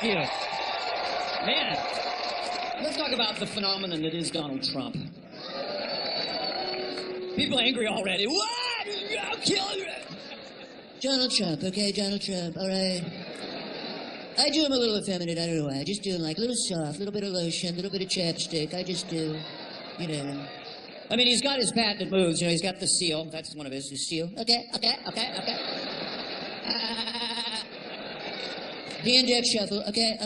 Thank you. Man, let's talk about the phenomenon that is Donald Trump. People are angry already. What? I'll kill you. Donald Trump, okay, Donald Trump, all right. I do him a little effeminate, I don't know why. I just do him like a little soft, a little bit of lotion, a little bit of chapstick. I just do, you know. I mean, he's got his patented moves. You know, he's got the seal. That's one of his seal. Okay. The index shuffle, okay.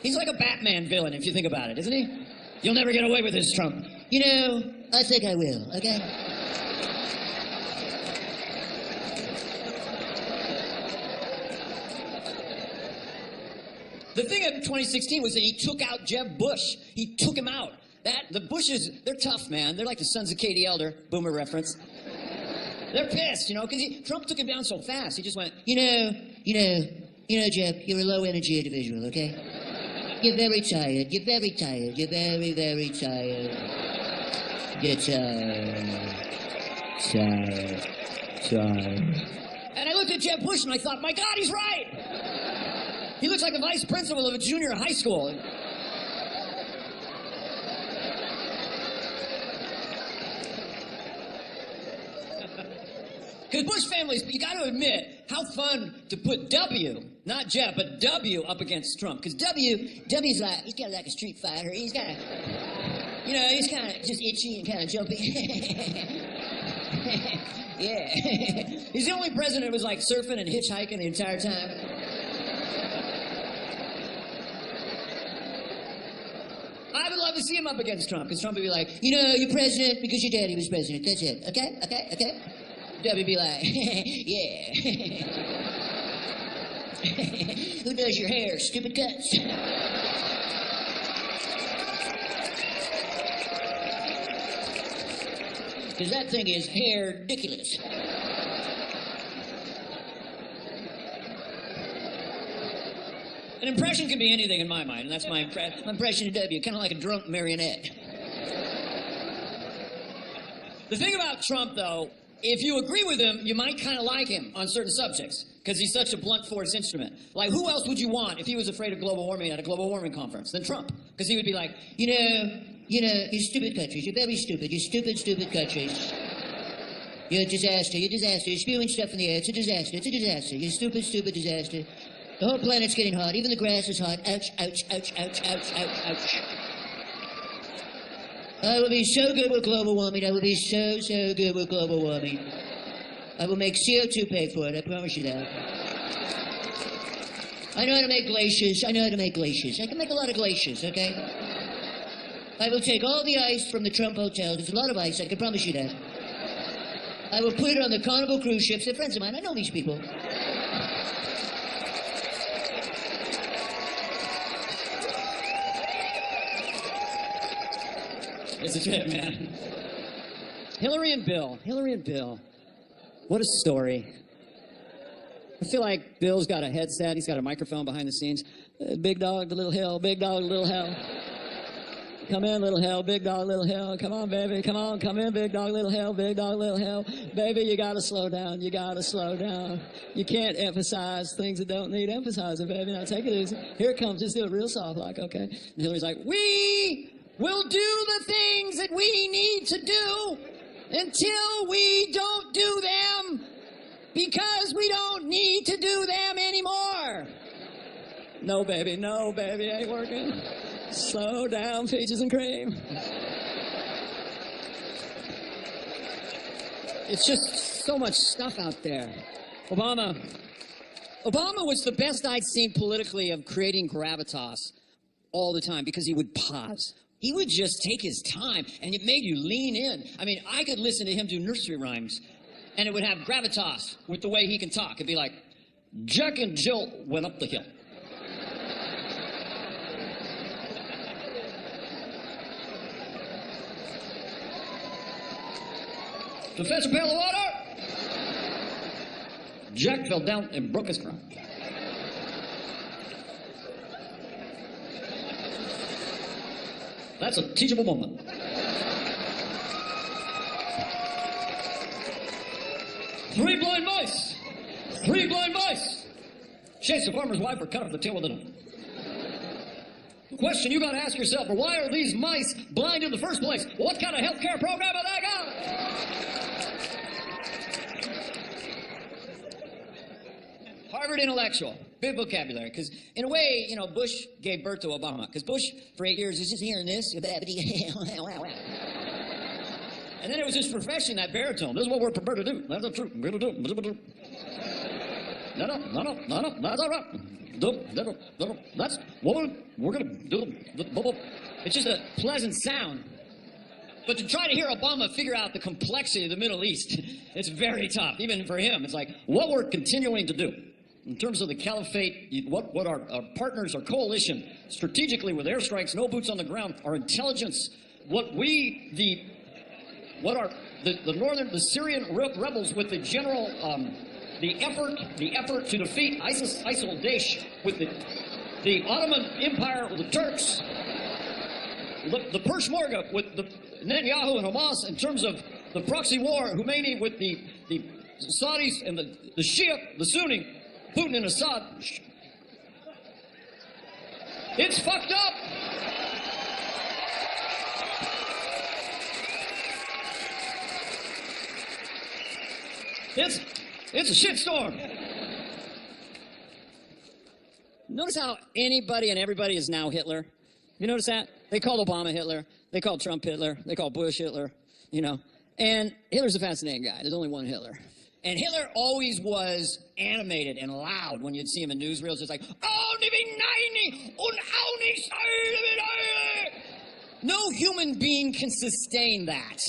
He's like a Batman villain, if you think about it, isn't he? You'll never get away with this, Trump. You know, I think I will, okay? The thing of 2016 was that he took out Jeb Bush. He took him out. The Bushes, they're tough, man. They're like the sons of Katie Elder, boomer reference. They're pissed, you know, because Trump took him down so fast. He just went, you know, Jeb, you're a low-energy individual, okay? You're very tired. You're very, very tired. You're tired. And I looked at Jeb Bush and I thought, my God, he's right. He looks like the vice principal of a junior high school. Because Bush families, you got to admit, how fun to put W, not Jeb, but W up against Trump. Because W's like, he's kind of like a street fighter. He's kind of, you know, he's kind of just itchy and kind of jumpy. Yeah. He's the only president who was like surfing and hitchhiking the entire time. I would love to see him up against Trump, because Trump would be like, you know, you're president because your daddy was president. That's it. Okay? W be like, yeah. Who does your hair? Stupid cuts. Because that thing is hair-ridiculous. An impression can be anything in my mind, and that's my impression of W, kind of like a drunk marionette. The thing about Trump, though, if you agree with him, you might kind of like him on certain subjects, because he's such a blunt force instrument. Like, who else would you want if he was afraid of global warming at a global warming conference than Trump? Because he would be like, you know, you stupid countries, you're very stupid, you stupid countries. You're a disaster, you're spewing stuff in the air, it's a disaster, you stupid disaster. The whole planet's getting hot, even the grass is hot, ouch. I will be so good with global warming. I will be so good with global warming. I will make CO2 pay for it. I promise you that. I know how to make glaciers. I can make a lot of glaciers, okay? I will take all the ice from the Trump Hotel. There's a lot of ice. I can promise you that. I will put it on the Carnival cruise ships. They're friends of mine. I know these people. It's a trip, man. Hillary and Bill. What a story. I feel like Bill's got a headset. He's got a microphone behind the scenes. Big dog to little hill. Big dog to little hill. Come in, little hill. Big dog, little hill. Come on, baby. Come on. Come in, big dog, little hill. Big dog, little hill. Baby, you got to slow down. You can't emphasize things that don't need emphasizing, baby. Now take it easy. Here it comes. Just do it real soft, like, okay. And Hillary's like, we'll do the things that we need to do until we don't do them, because we don't need to do them anymore. No, baby, ain't working. Slow down, peaches and cream. It's just so much stuff out there. Obama was the best I'd seen politically of creating gravitas all the time, because he would pause. He would just take his time, and it made you lean in. I mean, I could listen to him do nursery rhymes, and it would have gravitas with the way he can talk. It'd be like, Jack and Jill went up the hill. To fetch a pail of water, Jack fell down and broke his crown. That's a teachable moment. Three blind mice. chase the farmer's wife or cut off the tail of the dog. The question you got to ask yourself are, why are these mice blind in the first place? What kind of health care program have they got? Harvard intellectual, big vocabulary, because in a way, you know, Bush gave birth to Obama, because Bush, for 8 years, is just hearing this, and then it was his profession, that baritone. This is what we're prepared to do. That's the truth. We're going to do. No, that's all right. That's what we're going to do. It's just a pleasant sound. But to try to hear Obama figure out the complexity of the Middle East, it's very tough, even for him. It's like, what we're continuing to do in terms of the caliphate, what our partners, our coalition, strategically with airstrikes, no boots on the ground, our intelligence, the Syrian rebels with the general, the effort to defeat ISIL Daesh with the Ottoman Empire with the Turks, the Peshmerga with the Netanyahu and Hamas in terms of the proxy war, Khomeini with the Saudis and the Shia, the Sunni, Putin and Assad. It's fucked up. It's a shitstorm. Notice how anybody and everybody is now Hitler? You notice that? They called Obama Hitler. They called Trump Hitler. They called Bush Hitler, you know. And Hitler's a fascinating guy. There's only one Hitler. And Hitler always was animated and loud when you'd see him in newsreels. It's like, no human being can sustain that.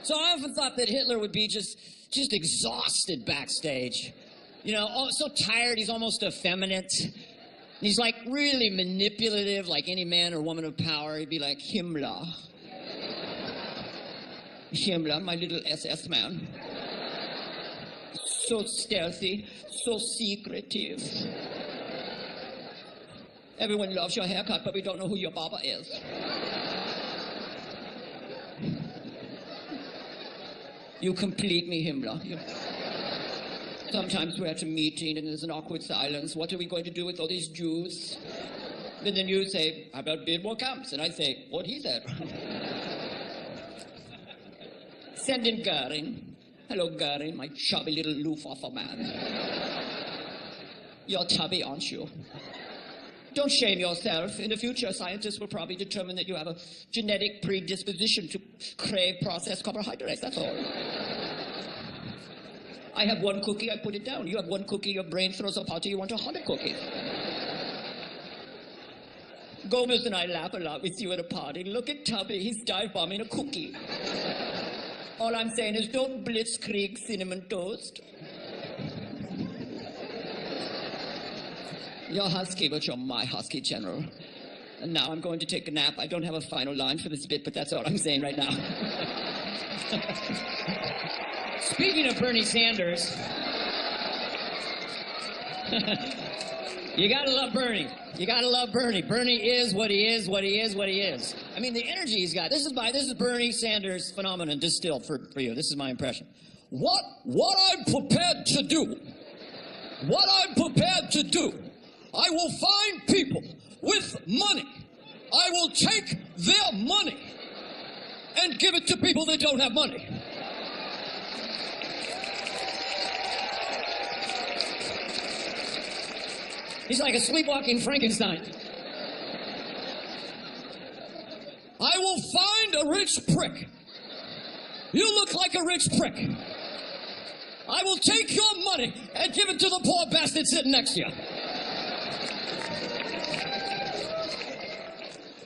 So I often thought that Hitler would be just exhausted backstage. You know, so tired, he's almost effeminate. He's like really manipulative, like any man or woman of power. He'd be like, Himmler. Himmler, my little SS man. So stealthy, so secretive. Everyone loves your haircut, but we don't know who your barber is. You complete me, Himmler. Sometimes we're at a meeting and there's an awkward silence. What are we going to do with all these Jews? And then you say, how about build more camps? And I say, what he said. Send in Goering. Hello, Goering, my chubby little Luftwaffe man. You're tubby, aren't you? Don't shame yourself. In the future, scientists will probably determine that you have a genetic predisposition to crave processed carbohydrates, that's all. I have one cookie, I put it down. You have one cookie, your brain throws a party, you want 100 cookies. Gomez and I laugh a lot with you at a party. Look at Tubby, he's dive bombing a cookie. All I'm saying is don't blitzkrieg cinnamon toast. You're husky, but you're my husky general. And now I'm going to take a nap. I don't have a final line for this bit, but that's all I'm saying right now. Speaking of Bernie Sanders, you gotta love Bernie. You gotta love Bernie. Bernie is what he is, what he is, what he is. I mean, the energy he's got. This is Bernie Sanders phenomenon distilled for you. This is my impression. What I'm prepared to do, I will find people with money. I will take their money and give it to people that don't have money. He's like a sleepwalking Frankenstein. I will find a rich prick. You look like a rich prick. I will take your money and give it to the poor bastard sitting next to you.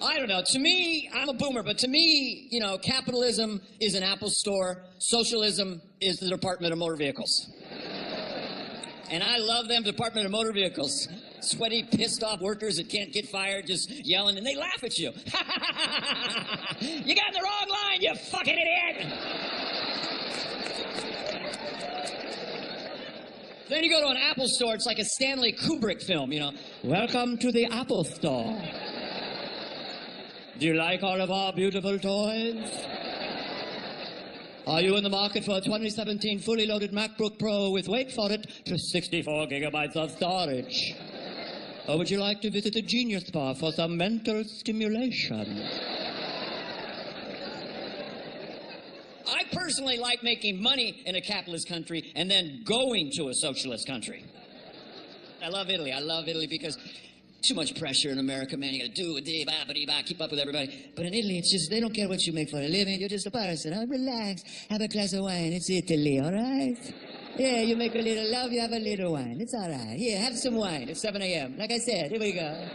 I don't know. To me, I'm a boomer, but to me, you know, capitalism is an Apple store. Socialism is the Department of Motor Vehicles. And I love them Department of Motor Vehicles. Sweaty, pissed off workers that can't get fired, just yelling, and they laugh at you. You got in the wrong line, you fucking idiot! Then you go to an Apple store, it's like a Stanley Kubrick film, you know. Welcome to the Apple store. Do you like all of our beautiful toys? Are you in the market for a 2017 fully loaded MacBook Pro with, wait for it, just 64 gigabytes of storage? Or would you like to visit a Genius Bar for some mental stimulation? I personally like making money in a capitalist country and then going to a socialist country. I love Italy. I love Italy because too much pressure in America, man. You gotta do it, keep up with everybody. But in Italy, it's just, they don't care what you make for a living. You're just a person. Oh, relax. Have a glass of wine. It's Italy, all right? Yeah, you make a little love, you have a little wine. It's all right. Here, have some wine. It's 7 a.m. Like I said, here we go.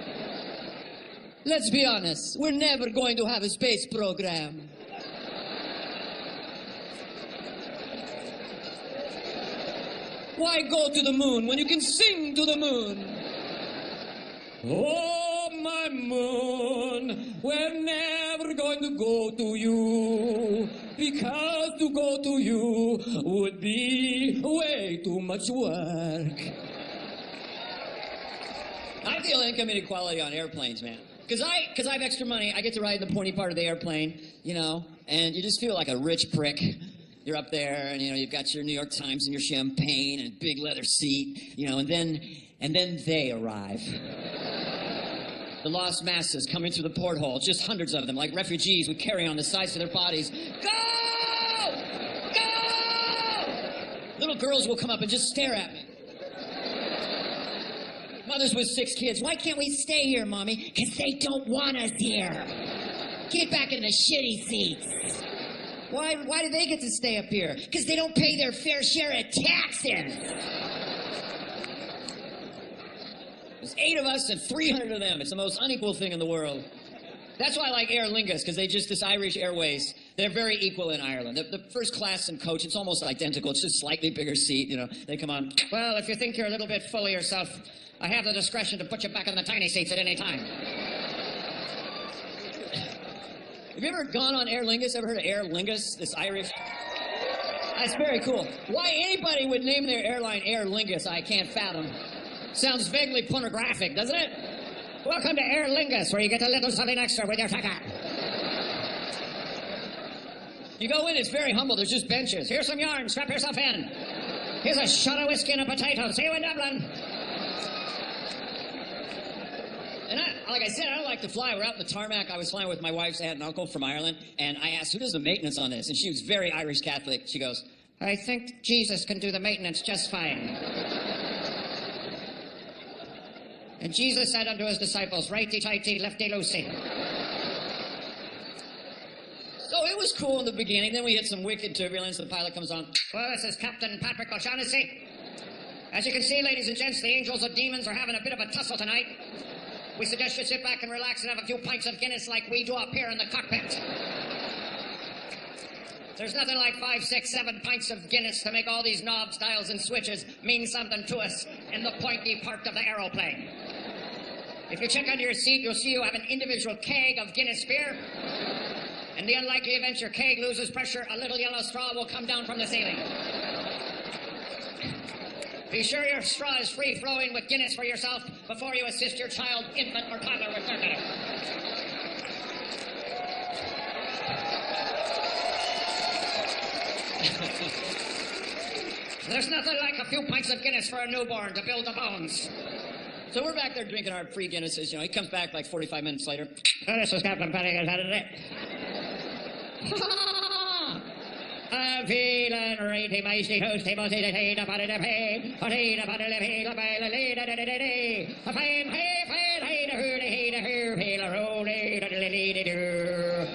Let's be honest. We're never going to have a space program. Why go to the moon when you can sing to the moon? Oh, my moon, we're never going to go to you, because to go to you would be way too much work. I feel income inequality on airplanes, man. Because I have extra money, I get to ride in the pointy part of the airplane, you know, and you just feel like a rich prick. You're up there, and, you know, you've got your New York Times and your champagne and a big leather seat, you know, and then they arrive. The lost masses coming through the porthole, just hundreds of them, like refugees with carry on the sides of their bodies. Go! Go! Little girls will come up and just stare at me. Mothers with 6 kids. Why can't we stay here, Mommy? Because they don't want us here. Get back in the shitty seats. Why do they get to stay up here? Because they don't pay their fair share of taxes. There's 8 of us and 300 of them. It's the most unequal thing in the world. That's why I like Aer Lingus, because this Irish Airways, they're very equal in Ireland. The first class and coach, it's almost identical. It's just slightly bigger seat, you know. They come on, well, if you think you're a little bit full of yourself, I have the discretion to put you back in the tiny seats at any time. Have you ever gone on Aer Lingus? Ever heard of Aer Lingus? This Irish? That's very cool. Why anybody would name their airline Aer Lingus, I can't fathom. Sounds vaguely pornographic, doesn't it? Welcome to Aer Lingus, where you get a little something extra with your ticket. You go in, it's very humble. There's just benches. Here's some yarn. Strap yourself in. Here's a shot of whiskey and a potato. See you in Dublin. And like I said, I don't like to fly. We're out in the tarmac. I was flying with my wife's aunt and uncle from Ireland, and I asked, who does the maintenance on this? And she was very Irish Catholic. She goes, I think Jesus can do the maintenance just fine. And Jesus said unto his disciples, righty-tighty, lefty-loosey. So it was cool in the beginning. Then we hit some wicked turbulence. The pilot comes on. Well, this is Captain Patrick O'Shaughnessy. As you can see, ladies and gents, the angels and demons are having a bit of a tussle tonight. We suggest you sit back and relax and have a few pints of Guinness like we do up here in the cockpit. There's nothing like 5, 6, 7 pints of Guinness to make all these knobs, dials, and switches mean something to us in the pointy part of the aeroplane. If you check under your seat, you'll see you have an individual keg of Guinness beer. In the unlikely event your keg loses pressure, a little yellow straw will come down from the ceiling. Be sure your straw is free-flowing with Guinness for yourself before you assist your child, infant, or toddler with surgery. There's nothing like a few pints of Guinness for a newborn to build the bones. So we're back there drinking our free Guinnesses. You know, he comes back like 45 minutes later. Oh, this is Captain Patrick. How did it? I'm feeling righty, mighty, toasty, bossy, the tea, the body, the pay, the tea, the body, the pay, the pay, the lay, the day, the fine, hey, fine, hey, the hoo, the hey, the hoo, hey, the roll, hey, the lily, the do.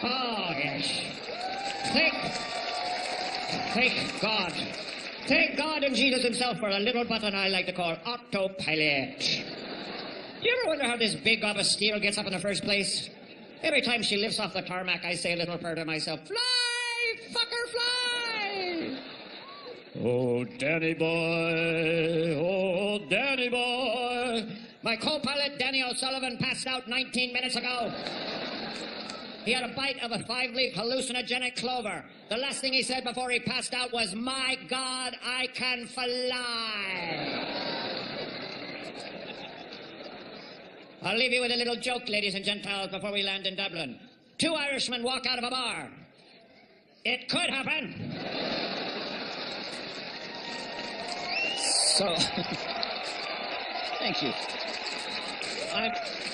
Oh, yes. Thank God. Thank God and Jesus himself for a little button I like to call autopilot. Do you ever wonder how this big gob of steel gets up in the first place? Every time she lifts off the tarmac, I say a little prayer to myself, fly, fucker, fly! Oh, Danny boy, oh, Danny boy. My co-pilot, Danny O'Sullivan, passed out 19 minutes ago. He had a bite of a 5-leaf hallucinogenic clover. The last thing he said before he passed out was, my God, I can fly. I'll leave you with a little joke, ladies and Gentiles, before we land in Dublin. 2 Irishmen walk out of a bar. It could happen. So, thank you.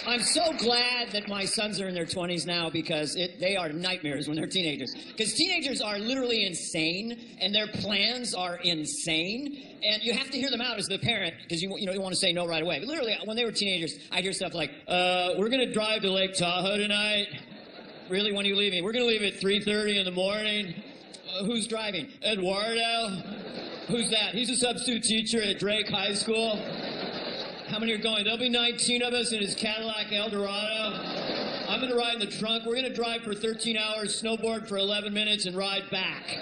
I'm so glad that my sons are in their 20s now because they are nightmares when they're teenagers. Because teenagers are literally insane, and their plans are insane, and you have to hear them out as the parent because you want to say no right away. But literally, when they were teenagers, I'd hear stuff like, "We're gonna drive to Lake Tahoe tonight." "Really? When are you leaving?" "We're gonna leave at 3:30 in the morning." "Who's driving?" "Eduardo." "Who's that?" "He's a substitute teacher at Drake High School." "How many are going?" "There'll be 19 of us in his Cadillac Eldorado. I'm going to ride in the trunk. We're going to drive for 13 hours, snowboard for 11 minutes, and ride back."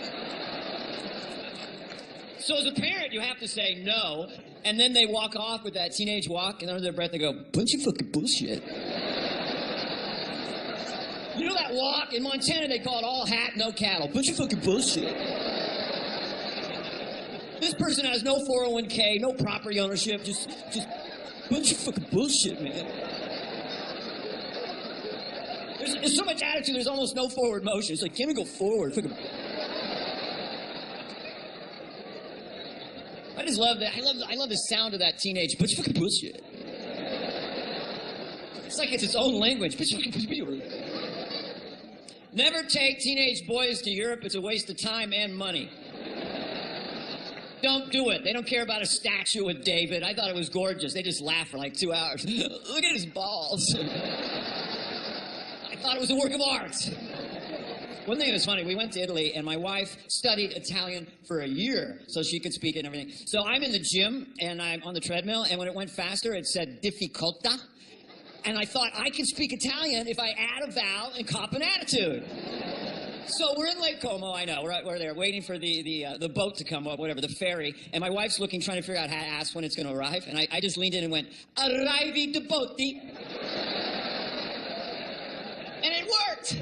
So as a parent, you have to say no, and then they walk off with that teenage walk, and under their breath they go, "Bunch of fucking bullshit." You know that walk? In Montana, they call it all hat, no cattle. Bunch of fucking bullshit. This person has no 401k, no property ownership, just bunch of fucking bullshit, man. There's so much attitude, there's almost no forward motion. It's like, can't we go forward? I just love that. I love the sound of that teenage bunch of fucking bullshit. It's like it's its own language. Never take teenage boys to Europe. It's a waste of time and money. Don't do it. They don't care about a statue of David. I thought it was gorgeous. They just laugh for like 2 hours. Look at his balls. I thought it was a work of art. One thing that was funny, we went to Italy, and my wife studied Italian for a year so she could speak it and everything. So I'm in the gym, and I'm on the treadmill, and when it went faster, it said difficoltà. And I thought, I can speak Italian if I add a vowel and cop an attitude. So we're in Lake Como, I know. We're there waiting for the boat to come up, whatever, the ferry. And my wife's looking, trying to figure out how to ask when it's going to arrive. And I just leaned in and went, "Arrivi de botti." And it worked.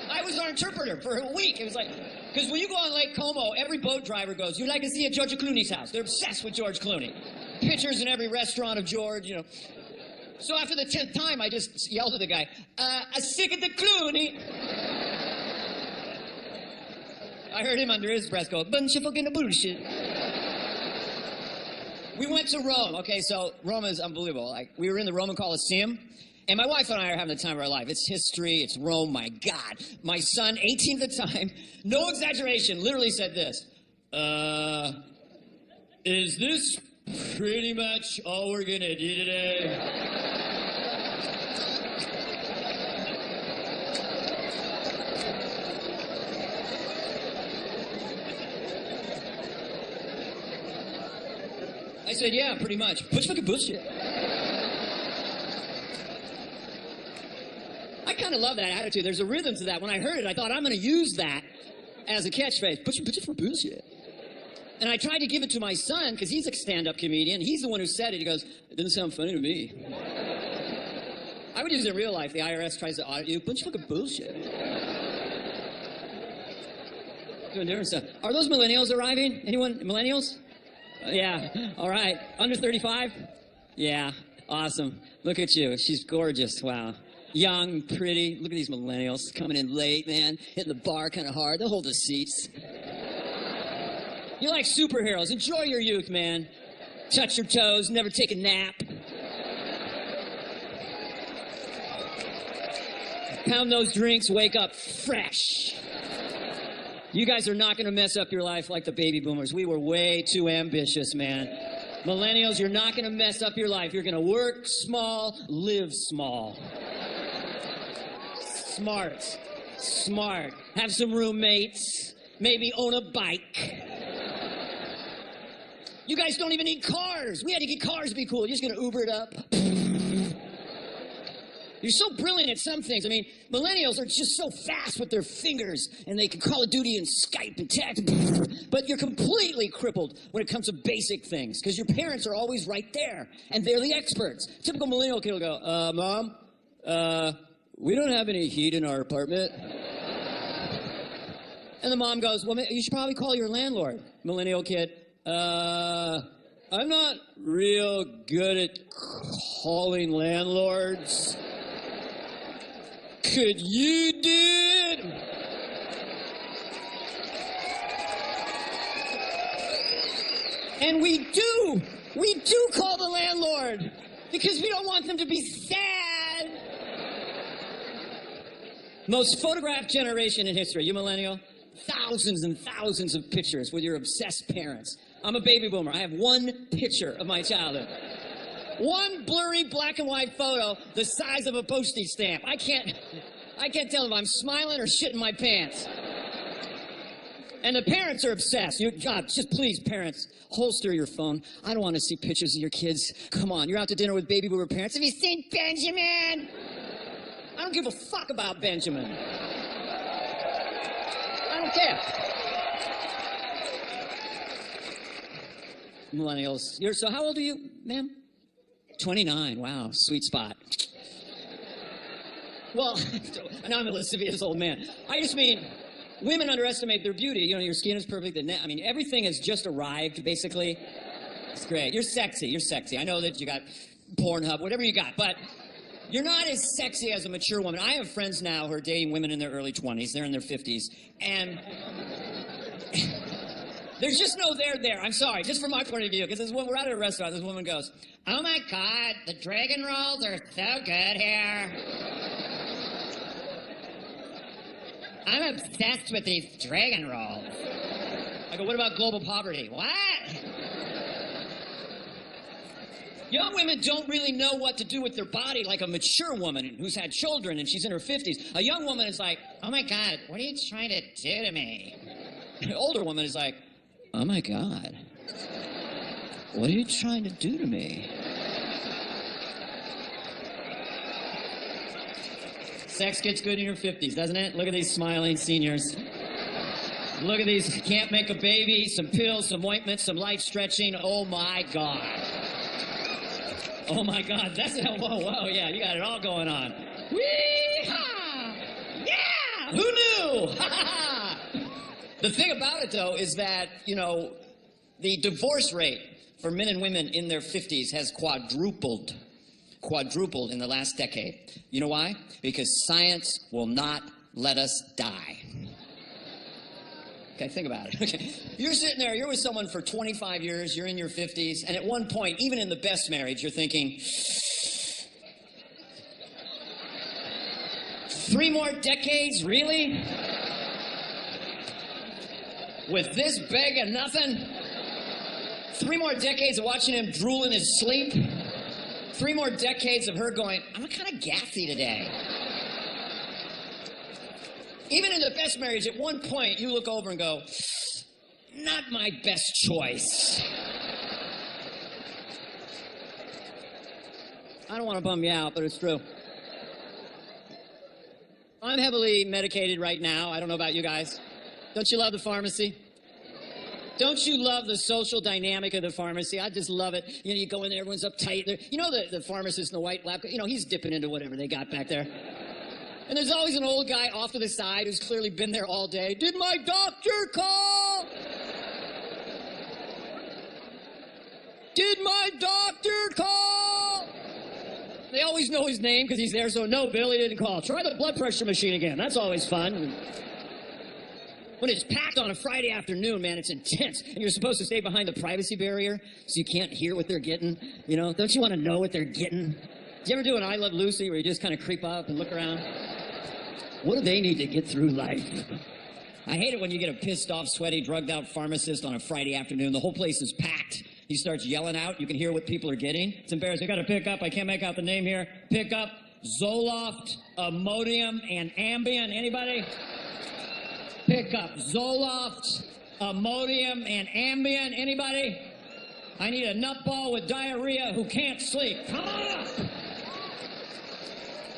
I was our interpreter for a week. It was like, because when you go on Lake Como, every boat driver goes, "You'd like to see at George Clooney's house." They're obsessed with George Clooney. Pictures in every restaurant of George, you know. So after the 10th time, I just yelled at the guy, "A sick of the Clooney." I heard him under his breath go, "Bunch of fucking bullshit." We went to Rome. Okay, so Rome is unbelievable. Like, we were in the Roman Colosseum, and my wife and I are having the time of our life. It's history, it's Rome, my God. My son, 18 at the time, no exaggeration, literally said this, "Is this pretty much all we're gonna do today?" I said, "Yeah, pretty much." Bunch of fucking bullshit. I kind of love that attitude. There's a rhythm to that. When I heard it, I thought, I'm going to use that as a catchphrase. Bunch of fucking bullshit. And I tried to give it to my son, because he's a stand-up comedian. He's the one who said it. He goes, "It doesn't sound funny to me." I would use it in real life. The IRS tries to audit you. Bunch of fucking bullshit. Doing different stuff. Are those millennials arriving? Anyone? Millennials? Yeah. All right. Under 35? Yeah. Awesome. Look at you. She's gorgeous. Wow. Young, pretty. Look at these millennials coming in late, man. Hitting the bar kind of hard. They'll hold the seats. You're like superheroes. Enjoy your youth, man. Touch your toes. Never take a nap. Pound those drinks. Wake up fresh. You guys are not going to mess up your life like the baby boomers. We were way too ambitious, man. Millennials, you're not going to mess up your life. You're going to work small, live small. Smart. Smart. Have some roommates. Maybe own a bike. You guys don't even need cars. We had to get cars to be cool. You're just going to Uber it up. You're so brilliant at some things. I mean, millennials are just so fast with their fingers, and they can Call of Duty and Skype and text, but you're completely crippled when it comes to basic things, because your parents are always right there, and they're the experts. Typical millennial kid will go, "Mom, we don't have any heat in our apartment." And the mom goes, "Well, you should probably call your landlord." Millennial kid, "I'm not real good at calling landlords. Could you do it?" And we do call the landlord because we don't want them to be sad. Most photographed generation in history. You millennial? Thousands and thousands of pictures with your obsessed parents. I'm a baby boomer. I have one picture of my childhood. One blurry black and white photo the size of a postage stamp. I can't tell if I'm smiling or shitting my pants. And the parents are obsessed. God, just please, parents, holster your phone. I don't want to see pictures of your kids. Come on, you're out to dinner with baby boomer parents. Have you seen Benjamin? I don't give a fuck about Benjamin. I don't care. Millennials. So how old are you, ma'am? 29. Wow, sweet spot. Well, now I'm a lascivious old man. I just mean, women underestimate their beauty. You know, your skin is perfect. I mean, everything has just arrived, basically. It's great. You're sexy. You're sexy. I know that you got Pornhub, whatever you got, but you're not as sexy as a mature woman. I have friends now who are dating women in their early 20s. They're in their 50s. And there's just no there. I'm sorry, just from my point of view, because when we're out at a restaurant, this woman goes, "Oh my God, the dragon rolls are so good here. I'm obsessed with these dragon rolls." I go, "What about global poverty?" "What?" Young women don't really know what to do with their body like a mature woman who's had children and she's in her 50s. A young woman is like, "Oh my God, what are you trying to do to me?" An older woman is like, "Oh my God, what are you trying to do to me?" Sex gets good in your 50s, doesn't it? Look at these smiling seniors. Look at these, can't make a baby, some pills, some ointment, some light stretching. Oh my God. Oh my God, that's it. Whoa, yeah, you got it all going on. Wee-ha! Yeah! Who knew? Ha-ha-ha! The thing about it, though, is that, you know, the divorce rate for men and women in their 50s has quadrupled in the last decade. You know why? Because science will not let us die. Okay, think about it. Okay. You're sitting there, you're with someone for 25 years, you're in your 50s, and at one point, even in the best marriage, you're thinking, 3 more decades, really? With this big of nothing? 3 more decades of watching him drool in his sleep? 3 more decades of her going, "I'm kind of gassy today." Even in the best marriage, at one point, you look over and go, "Not my best choice." I don't want to bum you out, but it's true. I'm heavily medicated right now. I don't know about you guys. Don't you love the pharmacy? Don't you love the social dynamic of the pharmacy? I just love it. You know, you go in there, everyone's uptight. You know the pharmacist in the white lab, you know, he's dipping into whatever they got back there. And there's always an old guy off to the side who's clearly been there all day. "Did my doctor call? Did my doctor call?" They always know his name because he's there, so "No, Bill, he didn't call. Try the blood pressure machine again." That's always fun. When it's packed on a Friday afternoon, man, it's intense. And you're supposed to stay behind the privacy barrier so you can't hear what they're getting. You know, don't you want to know what they're getting? Do you ever do an I Love Lucy where you just kind of creep up and look around? What do they need to get through life? I hate it when you get a pissed off, sweaty, drugged out pharmacist on a Friday afternoon. The whole place is packed. He starts yelling out. You can hear what people are getting. It's embarrassing. I got to pick up. I can't make out the name here. Pick up Zoloft, Imodium, and Ambien. Anybody? Pick up Zoloft, Imodium, and Ambien. Anybody? I need a nutball with diarrhea who can't sleep. Come on up!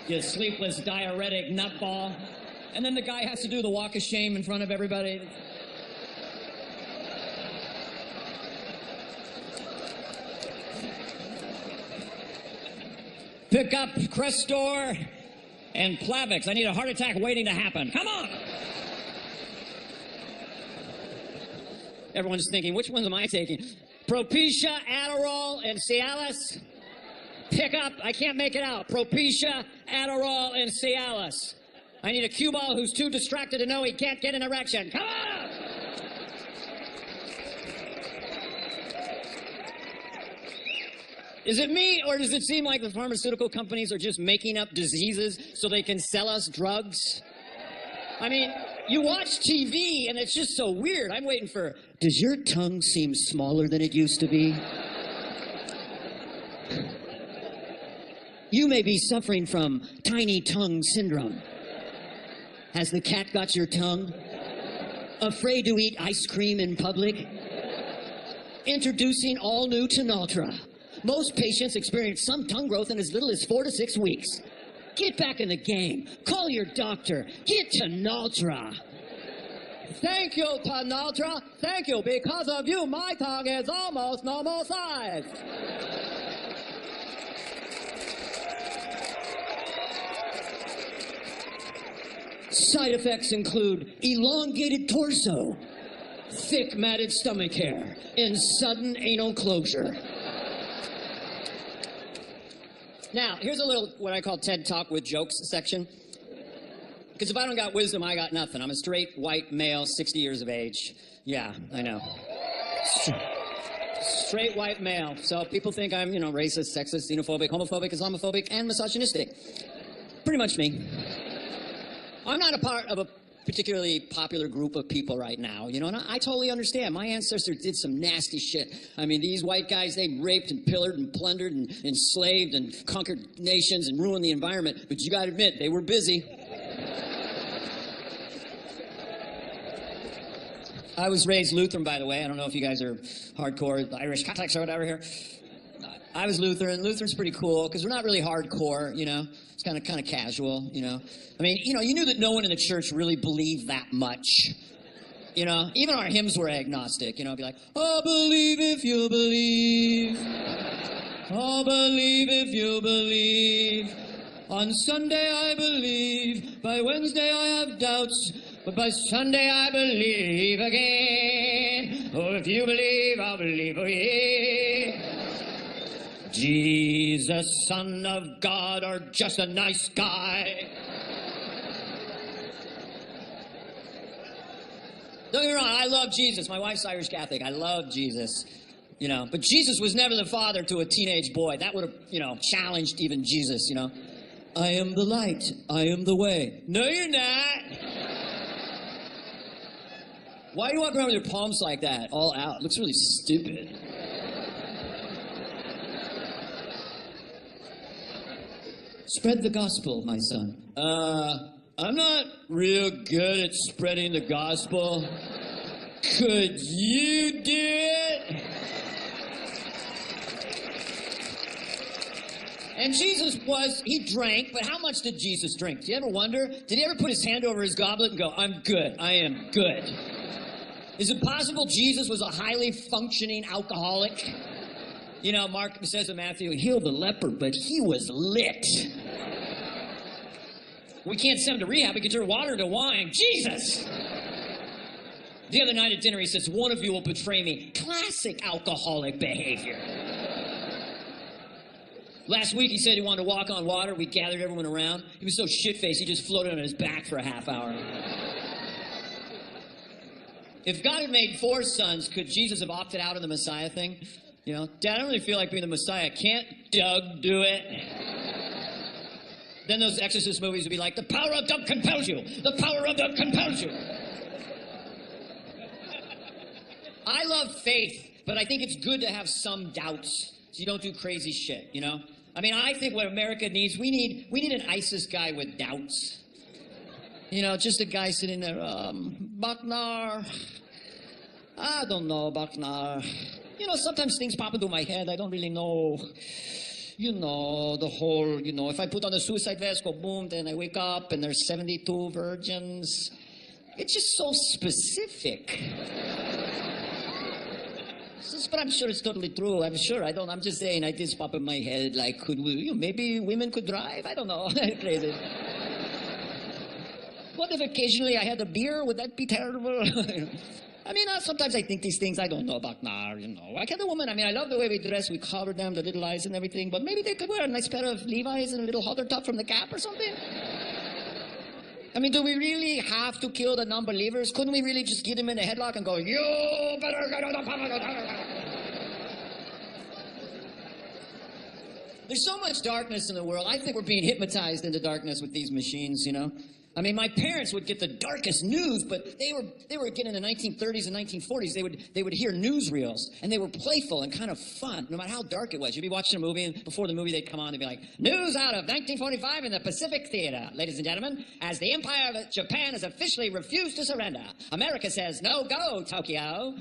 You sleepless diuretic nutball. And then the guy has to do the walk of shame in front of everybody. Pick up Crestor and Plavix. I need a heart attack waiting to happen. Come on! Everyone's thinking, which ones am I taking? Propecia, Adderall, and Cialis. Pick up. I can't make it out. Propecia, Adderall, and Cialis. I need a cue ball who's too distracted to know he can't get an erection. Come on! Is it me, or does it seem like the pharmaceutical companies are just making up diseases so they can sell us drugs? I mean, you watch TV, and it's just so weird. I'm waiting for, does your tongue seem smaller than it used to be? You may be suffering from tiny tongue syndrome. Has the cat got your tongue? Afraid to eat ice cream in public? Introducing all new Tenaltra. Most patients experience some tongue growth in as little as 4 to 6 weeks. Get back in the game. Call your doctor. Get Tenaltra. Thank you, Tenaltra. Thank you. Because of you, my tongue is almost normal size. Side effects include elongated torso, thick matted stomach hair, and sudden anal closure. Now, here's a little, what I call TED Talk with jokes section. Because if I don't got wisdom, I got nothing. I'm a straight, white, male, 60 years of age. Yeah, I know. Straight, white male. So people think I'm, racist, sexist, xenophobic, homophobic, Islamophobic, and misogynistic. Pretty much me. I'm not a part of a particularly popular group of people right now, and I totally understand. My ancestors did some nasty shit. I mean, these white guys, they raped and pillared and plundered and enslaved and conquered nations and ruined the environment. But you gotta admit, they were busy. I was raised Lutheran, by the way. I don't know if you guys are hardcore Irish Catholics or whatever here. I was Lutheran. Lutheran's pretty cool because we're not really hardcore, It's kind of casual, I mean, you knew that no one in the church really believed that much. Even our hymns were agnostic, It'd be like, oh, believe if you believe. Oh, believe if you believe. On Sunday I believe. By Wednesday I have doubts. But by Sunday I believe again. Oh, if you believe, I'll believe again. Jesus, Son of God, or just a nice guy. Don't get me wrong, I love Jesus. My wife's Irish Catholic. I love Jesus. But Jesus was never the father to a teenage boy. That would have, challenged even Jesus, I am the light. I am the way. No, you're not. Why do you walk around with your palms like that, all out? It looks really stupid. Spread the gospel, my son. I'm not real good at spreading the gospel. Could you do it? And Jesus he drank, but how much did Jesus drink? Do you ever wonder? Did he ever put his hand over his goblet and go, I'm good, I am good? Is it possible Jesus was a highly functioning alcoholic? Mark says in Matthew, he healed the leper, but he was lit. We can't send him to rehab. We can turn water into wine. Jesus! The other night at dinner, he says, one of you will betray me. Classic alcoholic behavior. Last week, he said he wanted to walk on water. We gathered everyone around. He was so shit-faced, he just floated on his back for a half hour. If God had made 4 sons, could Jesus have opted out of the Messiah thing? Dad, I don't really feel like being the Messiah. Can't Doug do it? Then those Exorcist movies would be like, the power of Doug compels you. The power of Doug compels you. I love faith, but I think it's good to have some doubts so you don't do crazy shit, I mean, I think what America needs, we need an ISIS guy with doubts. Just a guy sitting there, Baknar. I don't know, Baknar. Sometimes things pop into my head. I don't really know. The whole, if I put on a suicide vest, go boom, then I wake up and there's 72 virgins. It's just so specific. But I'm sure it's totally true. I'm sure. I'm just saying, I just pop in my head, like, could we, maybe women could drive? I don't know. Crazy. What if occasionally I had a beer? Would that be terrible? I mean, sometimes I think these things. I don't know about now, Why can't a woman? I mean, I love the way we dress. We cover them, the little eyes and everything. But maybe they could wear a nice pair of Levi's and a little halter top from the Gap or something. I mean, do we really have to kill the non-believers? Couldn't we really just get them in a headlock and go, you better get out of the There's so much darkness in the world. I think we're being hypnotized into darkness with these machines, you know? I mean, my parents would get the darkest news, but they were getting in the 1930s and 1940s. They would hear newsreels, and they were playful and kind of fun, no matter how dark it was. You'd be watching a movie, and before the movie they'd come on, they'd be like, "News out of 1945 in the Pacific Theater, ladies and gentlemen, as the Empire of Japan has officially refused to surrender. America says no go, Tokyo.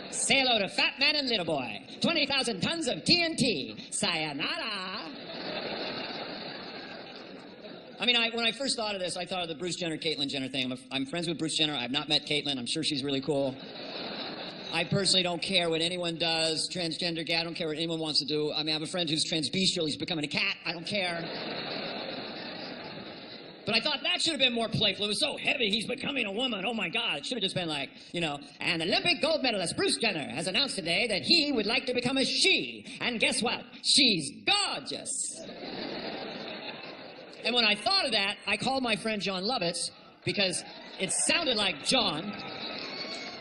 Say hello to Fat Man and Little Boy. 20,000 tons of TNT. Sayonara." I mean, when I first thought of this, I thought of the Bruce Jenner-Caitlyn Jenner thing. I'm friends with Bruce Jenner. I've not met Caitlyn. I'm sure she's really cool. I personally don't care what anyone does, transgender gay. I don't care what anyone wants to do. I mean, I have a friend who's transbestial. He's becoming a cat. I don't care. But I thought that should have been more playful. It was so heavy. He's becoming a woman. Oh, my God. It should have just been like, you know, and Olympic gold medalist Bruce Jenner has announced today that he would like to become a she. And guess what? She's gorgeous. And when I thought of that, I called my friend John Lovitz because it sounded like John.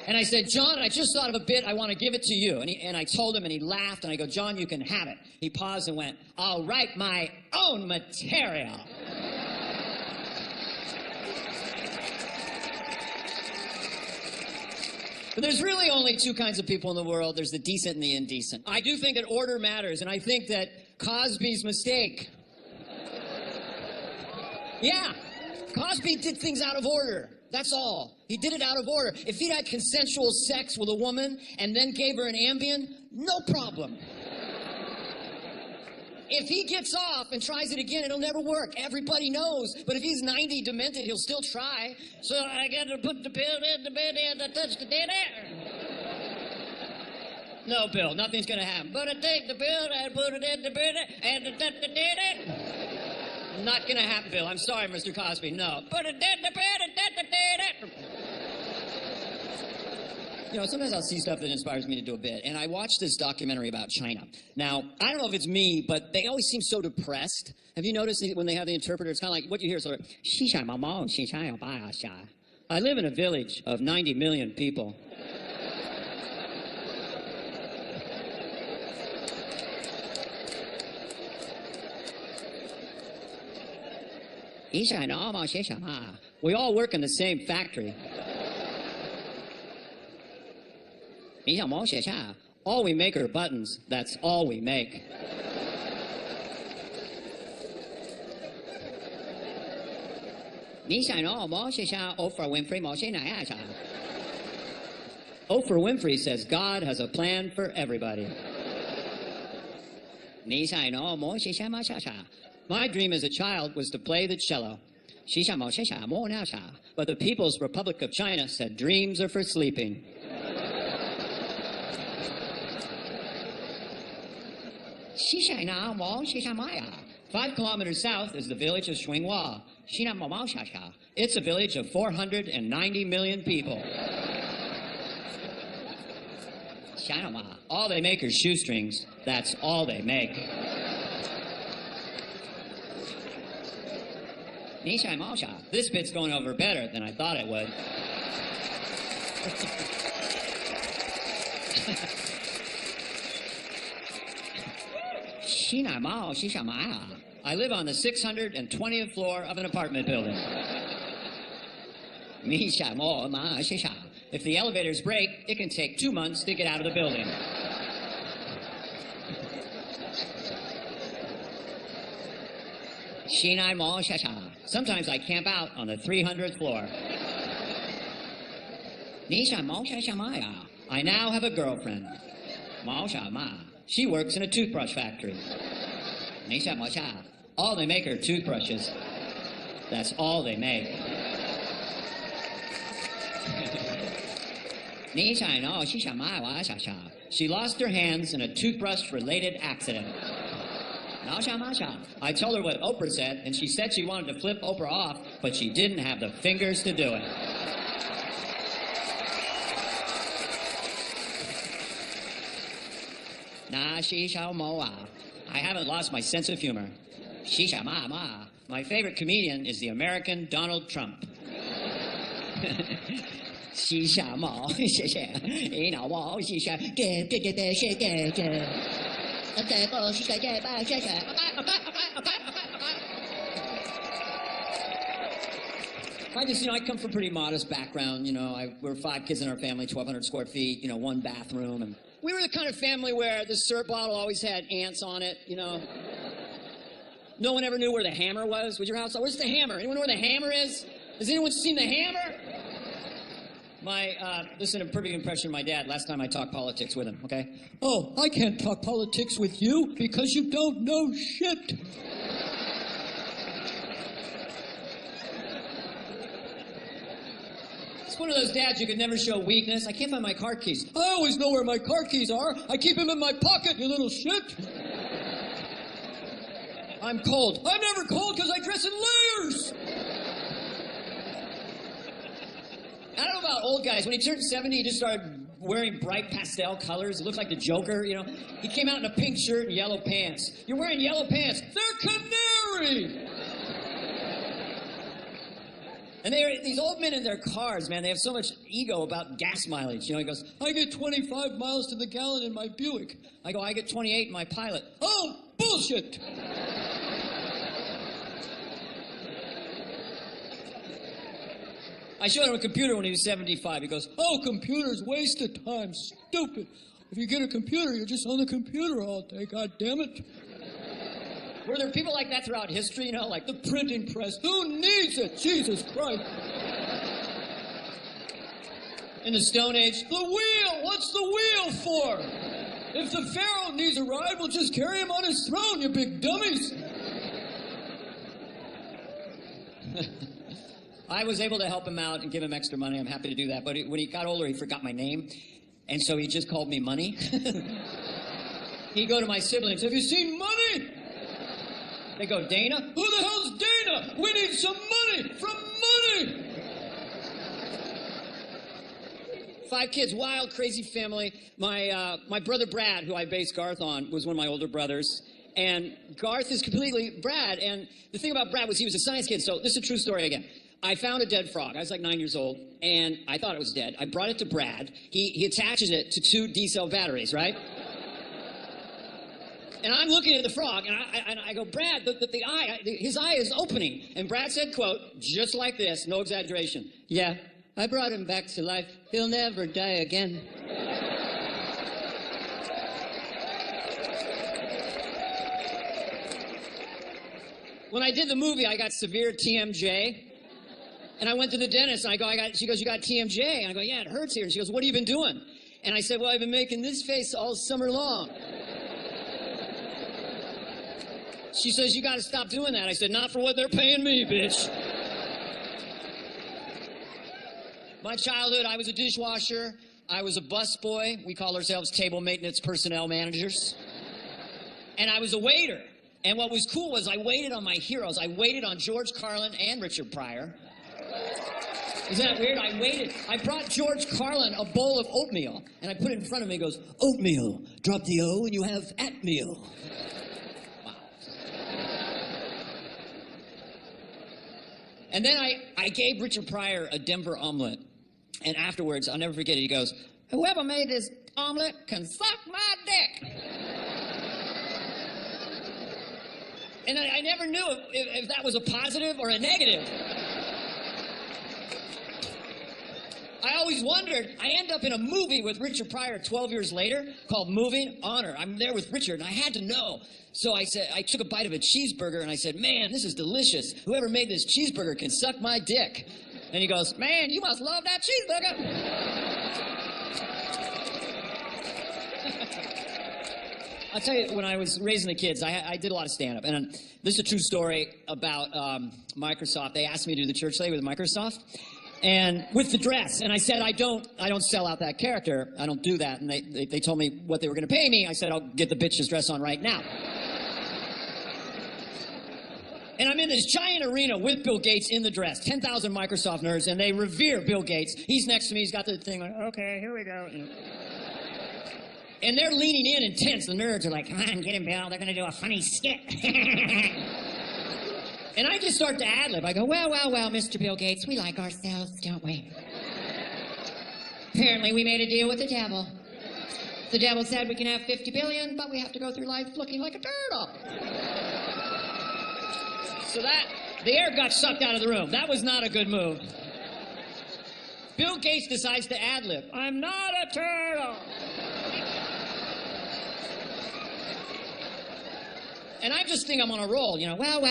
And I said, "John, I just thought of a bit. I want to give it to you." And I told him, and he laughed. And I go, "John, you can have it." He paused and went, "I'll write my own material." But there's really only two kinds of people in the world. There's the decent and the indecent. I do think that order matters, and I think that Cosby's mistake... Yeah, Cosby did things out of order. That's all. He did it out of order. If he'd had consensual sex with a woman and then gave her an Ambien, no problem. If he gets off and tries it again, it'll never work. Everybody knows. But if he's 90 demented, he'll still try. So I got to put the pill in the bed and I touch the dead air. No, Bill, nothing's going to happen. But I take the pill and put it in the bed and I touch the dead air. Not going to happen, Bill. I'm sorry, Mr. Cosby. No. Put it in the bed and touch the dead air. You know, sometimes I'll see stuff that inspires me to do a bit. And I watched this documentary about China. Now, I don't know if it's me, but they always seem so depressed. Have you noticed when they have the interpreter, it's kind of like what you hear, sort of, I live in a village of 90 million people. We all work in the same factory. All we make are buttons. That's all we make. Oprah Winfrey says God has a plan for everybody. My dream as a child was to play the cello. But the People's Republic of China said dreams are for sleeping. Five kilometers south is the village of Xinghua. It's a village of 490 million people. All they make are shoestrings. That's all they make. This bit's going over better than I thought it would. I live on the 620th floor of an apartment building. If the elevators break, it can take 2 months to get out of the building. Sometimes I camp out on the 300th floor. I now have a girlfriend. She works in a toothbrush factory. All they make are toothbrushes. That's all they make. She lost her hands in a toothbrush-related accident. I told her what Oprah said, and she said she wanted to flip Oprah off, but she didn't have the fingers to do it. I haven't lost my sense of humor. My favorite comedian is the American Donald Trump. I come from a pretty modest background. We're 5 kids in our family, 1,200 square feet, 1 bathroom. And we were the kind of family where the syrup bottle always had ants on it, No one ever knew where the hammer was. Was your house? Where's the hammer? Anyone know where the hammer is? Has anyone seen the hammer? Listen, a perfect impression of my dad last time I talked politics with him, okay? Oh, I can't talk politics with you because you don't know shit. It's one of those dads you could never show weakness. I can't find my car keys. I always know where my car keys are. I keep them in my pocket, you little shit. I'm cold. I'm never cold because I dress in layers. I don't know about old guys. When he turned 70, he just started wearing bright pastel colors. He looked like the Joker, He came out in a pink shirt and yellow pants. You're wearing yellow pants. They're canary. And these old men in their cars, man, they have so much ego about gas mileage. He goes, I get 25 miles to the gallon in my Buick. I go, I get 28 in my Pilot. Oh, bullshit. I showed him a computer when he was 75. He goes, oh, computer's waste of time. Stupid. If you get a computer, you're just on the computer all day. God damn it. Were there people like that throughout history, like the printing press? Who needs it? Jesus Christ. In the Stone Age? The wheel! What's the wheel for? If the Pharaoh needs a ride, we'll just carry him on his throne, you big dummies. I was able to help him out and give him extra money. I'm happy to do that. But when he got older, he forgot my name. And so he just called me Money. He'd go to my siblings, have you seen Money? They go, Dana? Who the hell's Dana? We need some money from Money. 5 kids, wild, crazy family. My brother Brad, who I based Garth on, was one of my older brothers. And Garth is completely Brad. And the thing about Brad was he was a science kid. So this is a true story again. I found a dead frog. I was like 9 years old, and I thought it was dead. I brought it to Brad. He attaches it to 2 D-cell batteries, right? And I'm looking at the frog, and I go, Brad, his eye is opening. And Brad said, quote, just like this, no exaggeration. Yeah, I brought him back to life. He'll never die again. When I did the movie, I got severe TMJ. And I went to the dentist, and she goes, you got TMJ? And I go, yeah, it hurts here. And she goes, what have you been doing? And I said, well, I've been making this face all summer long. She says, you got to stop doing that. I said, not for what they're paying me, bitch. My childhood, I was a dishwasher. I was a busboy. We call ourselves table maintenance personnel managers. And I was a waiter. And what was cool was I waited on my heroes. I waited on George Carlin and Richard Pryor. Isn't that weird? I waited. I brought George Carlin a bowl of oatmeal, and I put it in front of me. He goes, oatmeal. Drop the O, and you have atmeal. Wow. And then I gave Richard Pryor a Denver omelet, and afterwards, I'll never forget it, he goes, whoever made this omelet can suck my dick. And I never knew if that was a positive or a negative. I always wondered, I end up in a movie with Richard Pryor 12 years later called Moving Honor. I'm there with Richard, and I had to know. So I took a bite of a cheeseburger, and I said, man, this is delicious. Whoever made this cheeseburger can suck my dick. And he goes, man, you must love that cheeseburger. I'll tell you, when I was raising the kids, I did a lot of stand-up. And this is a true story about Microsoft. They asked me to do the church lady with Microsoft. And with the dress, and I said, I don't sell out that character. I don't do that. And they told me what they were going to pay me. I said, I'll get the bitch's dress on right now. And I'm in this giant arena with Bill Gates in the dress, 10,000 Microsoft nerds, and they revere Bill Gates. He's next to me. He's got the thing like, okay, here we go. And they're leaning in intense. The nerds are like, come on, get him, Bill. They're going to do a funny skit. And I just start to ad-lib. I go, well, Mr. Bill Gates, we like ourselves, don't we? Apparently we made a deal with the devil. The devil said we can have 50 billion, but we have to go through life looking like a turtle. So the air got sucked out of the room. That was not a good move. Bill Gates decides to ad-lib. I'm not a turtle. And I just think I'm on a roll, you know. Well,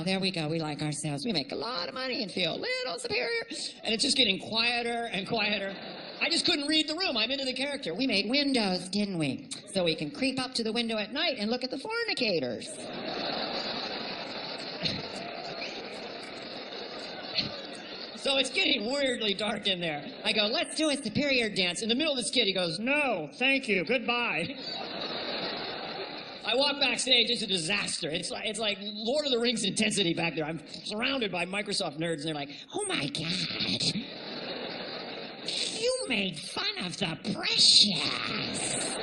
there we go. We like ourselves. We make a lot of money and feel a little superior. And it's just getting quieter and quieter. I just couldn't read the room. I'm into the character. We made windows, didn't we? So we can creep up to the window at night and look at the fornicators. So it's getting weirdly dark in there. I go, let's do a superior dance. In the middle of this kid, he goes, no, thank you, goodbye. I walk backstage, it's a disaster. It's like Lord of the Rings intensity back there. I'm surrounded by Microsoft nerds, and they're like, oh my God. You made fun of the Precious.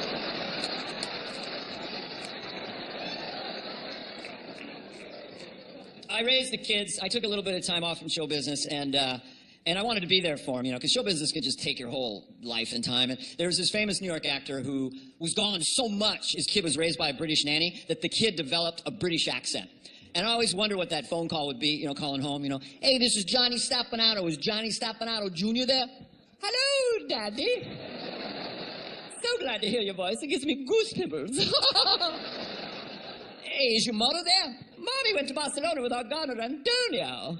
I raised the kids. I took a little bit of time off from show business, and I wanted to be there for them, you know, because show business could just take your whole life and time. And there was this famous New York actor who was gone so much, his kid was raised by a British nanny, that the kid developed a British accent. And I always wonder what that phone call would be, you know, calling home, you know, hey, this is Johnny Stoppanato. Is Johnny Stoppanato Jr. there? Hello, Daddy. So glad to hear your voice. It gives me goose pimples. Hey, is your mother there? Mommy went to Barcelona with our gardener, Antonio.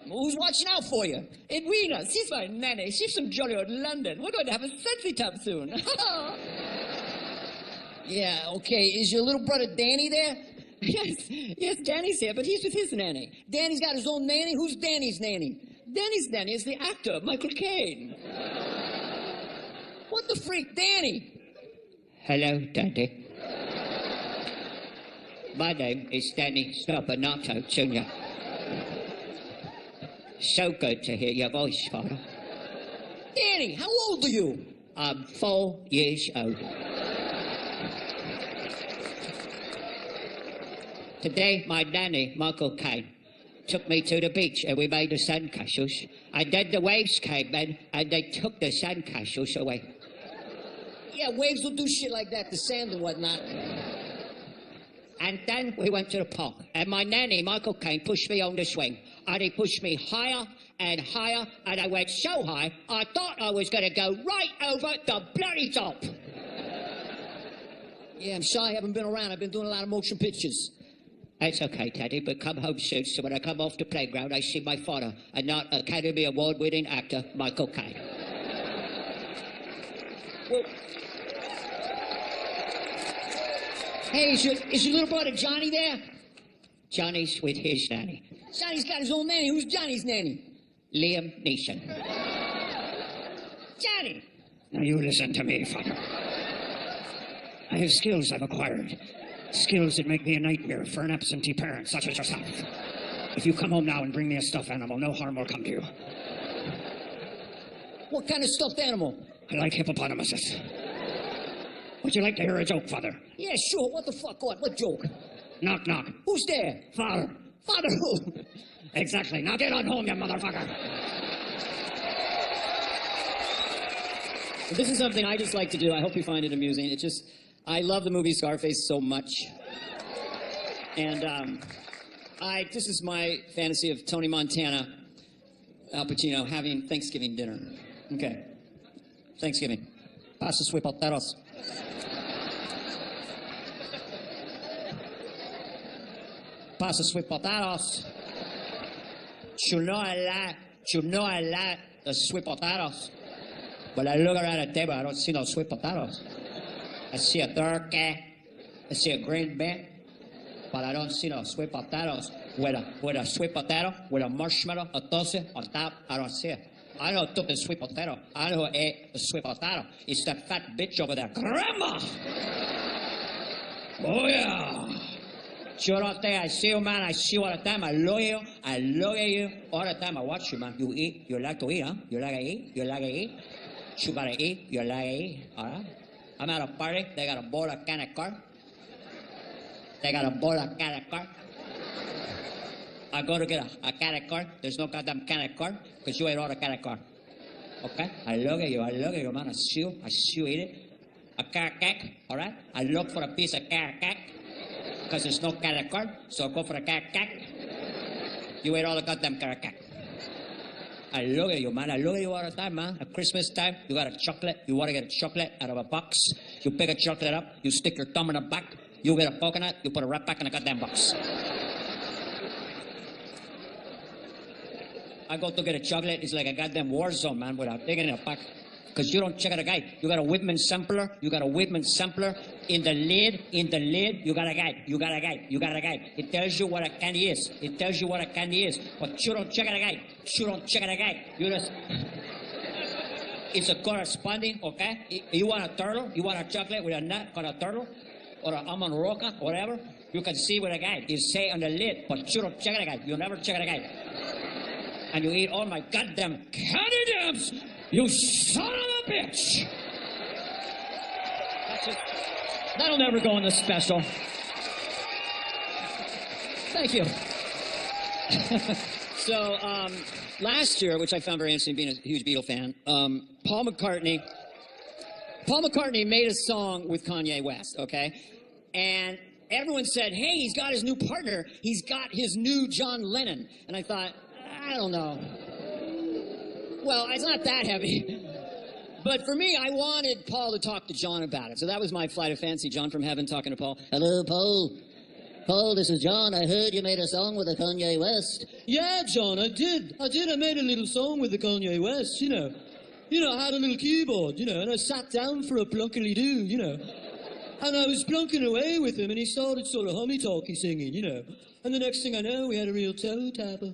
Who's watching out for you? Edwina, she's my nanny. She's from jolly old London. We're going to have a selfie tub soon. Yeah, okay. Is your little brother Danny there? Yes, Danny's here, but he's with his nanny. Danny's got his own nanny? Who's Danny's nanny? Danny's nanny is the actor, Michael Caine. What the freak, Danny? Hello, Daddy. My name is Danny Stoppanato Jr. So good to hear your voice, Father. Danny, how old are you? I'm 4 years old. Today, my nanny, Michael Caine, took me to the beach and we made the sandcastles. And then the waves came in and they took the sandcastles away. Yeah, waves will do shit like that, the sand and whatnot. And then we went to the park, and my nanny, Michael Caine, pushed me on the swing. And he pushed me higher and higher, and I went so high, I thought I was going to go right over the bloody top. Yeah, I'm sorry I haven't been around. I've been doing a lot of motion pictures. It's okay, Teddy, but come home soon, so when I come off the playground, I see my father, and not Academy Award-winning actor, Michael Caine. Well, hey, is your little brother Johnny there? Johnny's with his nanny. Johnny's got his own nanny. Who's Johnny's nanny? Liam Neeson. Johnny! Now you listen to me, Father. I have skills I've acquired. Skills that make me a nightmare for an absentee parent such as yourself. If you come home now and bring me a stuffed animal, no harm will come to you. What kind of stuffed animal? I like hippopotamuses. Would you like to hear a joke, Father? Yeah, sure. What the fuck? What joke? Knock, knock. Who's there? Father. Father who? Exactly. Now get on home, you motherfucker. This is something I just like to do. I hope you find it amusing. It's just, I love the movie Scarface so much. And this is my fantasy of Tony Montana, Al Pacino, having Thanksgiving dinner. Okay. Thanksgiving. Pasta sweet potatoes. Pasta sweet potatoes. You know I like the sweet potatoes. But I look around the table, I don't see no sweet potatoes. I see a turkey, I see a green bean, but I don't see no sweet potatoes. With a sweet potato, with a marshmallow, a toasted on top, I don't see it. I know who took the sweet potato. I know who ate the sweet potato. It's that fat bitch over there. Grandma! Oh, yeah. Sure don't think I see you, man. I see you all the time. I look at you. I look at you all the time. I watch you, man. You eat. You like to eat, huh? You like to eat. You like to eat. You gotta eat. You like to eat. All right? I'm at a party. They got a bowl of can of corn. They got a bowl of can of corn. I go to get a can of corn. There's no goddamn can of corn because you ate all the can of corn. Okay? I look at you, man. I see you eat it. a car cake, all right? I look for a piece of car cake because there's no credit card, so I go for a car cake. You ate all the goddamn car cake. I look at you, man. I look at you all the time, man. At Christmas time, you got a chocolate. You want to get a chocolate out of a box. You pick a chocolate up. You stick your thumb in the back. You get a coconut. You put it right back in the goddamn box. I go to get a chocolate. It's like a goddamn war zone, man, without taking it back. Because you don't check out a guide. You got a Whitman sampler. You got a Whitman sampler. In the lid, you got a guide. You got a guide. You got a guide. It tells you what a candy is. It tells you what a candy is. But you don't check out a guide. You don't check out a guide. You just... It's a corresponding, okay? You want a turtle? You want a chocolate with a nut called a turtle? Or an almond roca, whatever? You can see with a guide. It say on the lid, but you don't check out a guide. You never check out a guide. And you eat all my goddamn candy jams! You son of a bitch! That's it. That'll never go in the special. Thank you. So, last year, which I found very interesting, being a huge Beatle fan, Paul McCartney made a song with Kanye West, okay? And everyone said, hey, he's got his new partner. He's got his new John Lennon. And I thought, I don't know. Well, it's not that heavy. But for me, I wanted Paul to talk to John about it. So that was my flight of fancy. John from heaven talking to Paul. Hello, Paul. Paul, this is John. I heard you made a song with the Kanye West. Yeah, John, I did. I made a little song with the Kanye West, you know. I had a little keyboard, and I sat down for a plunkily-doo, And I was plunking away with him, and he started sort of hummy-talky singing, And the next thing I know, we had a real toe tapper.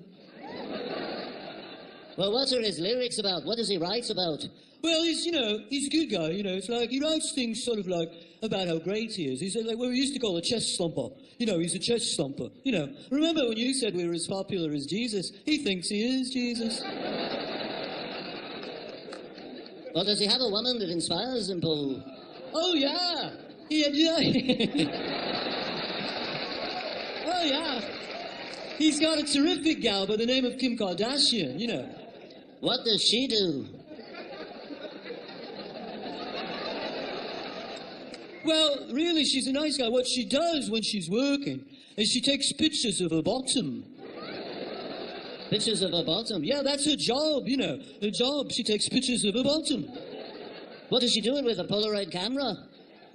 Well, what are his lyrics about? What does he write about? Well, he's a good guy, It's like he writes things sort of like about how great he is. He's like what we used to call a chest thumper. He's a chest thumper. Remember when you said we were as popular as Jesus? He thinks he is Jesus. Well, does he have a woman that inspires him, Paul? Oh, yeah. Yeah. Oh, yeah. He's got a terrific gal by the name of Kim Kardashian, What does she do? Well, really, she's a nice guy. What she does when she's working is she takes pictures of her bottom. Pictures of her bottom? Yeah, that's her job, Her job, she takes pictures of her bottom. What does she do it with, a Polaroid camera?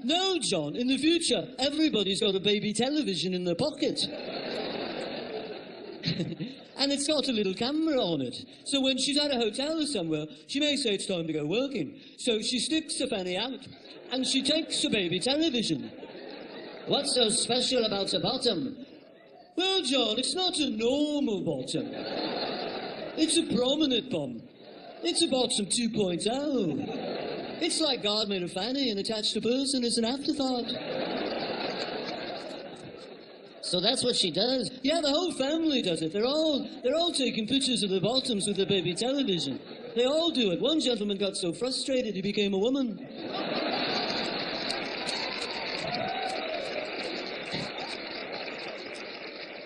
No, John, in the future, everybody's got a baby television in their pocket. And it's got a little camera on it. So when she's at a hotel or somewhere, she may say it's time to go working. So she sticks her fanny out, and she takes her baby television. What's so special about the bottom? Well, John, it's not a normal bottom. It's a prominent bum. It's a bottom 2.0. It's like God made a fanny and attached a person as an afterthought. So that's what she does? Yeah, the whole family does it. They're all taking pictures of their bottoms with their baby television. They all do it. One gentleman got so frustrated he became a woman.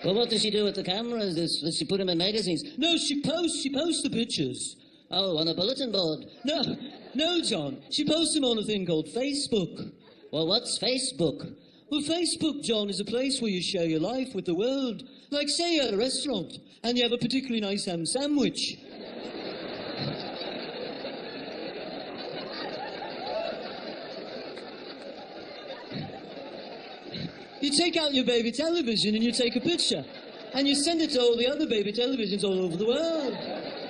Well, what does she do with the cameras? Does she put them in magazines? No, she posts the pictures. Oh, on a bulletin board? No, John. She posts them on a thing called Facebook. Well, what's Facebook? Well, Facebook, John, is a place where you share your life with the world. Like, say you're at a restaurant and you have a particularly nice ham sandwich. You take out your baby television and you take a picture. And you send it to all the other baby televisions all over the world.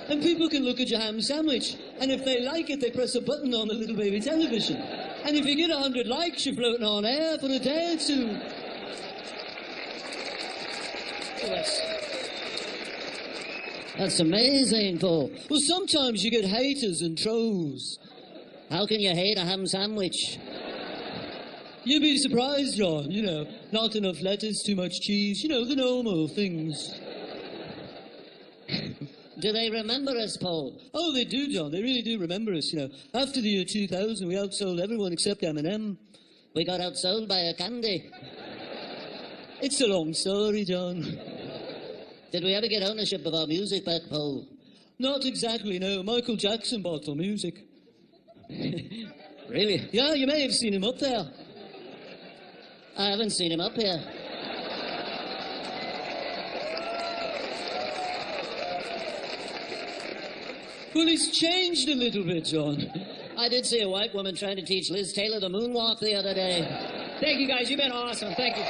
And people can look at your ham sandwich. And if they like it, they press a button on the little baby television. And if you get 100 likes, you're floating on air for a day or two. That's amazing, Paul. Well, sometimes you get haters and trolls. How can you hate a ham sandwich? You'd be surprised, John, not enough lettuce, too much cheese, the normal things. Do they remember us, Paul? Oh, they do, John. They really do remember us, After the year 2000, we outsold everyone except M&M. We got outsold by a candy. It's a long story, John. Did we ever get ownership of our music back, Paul? Not exactly, no. Michael Jackson bought our music. Really? Yeah, you may have seen him up there. I haven't seen him up here. Well, he's changed a little bit, John. I did see a white woman trying to teach Liz Taylor the moonwalk the other day. Thank you, guys. You've been awesome. Thank you.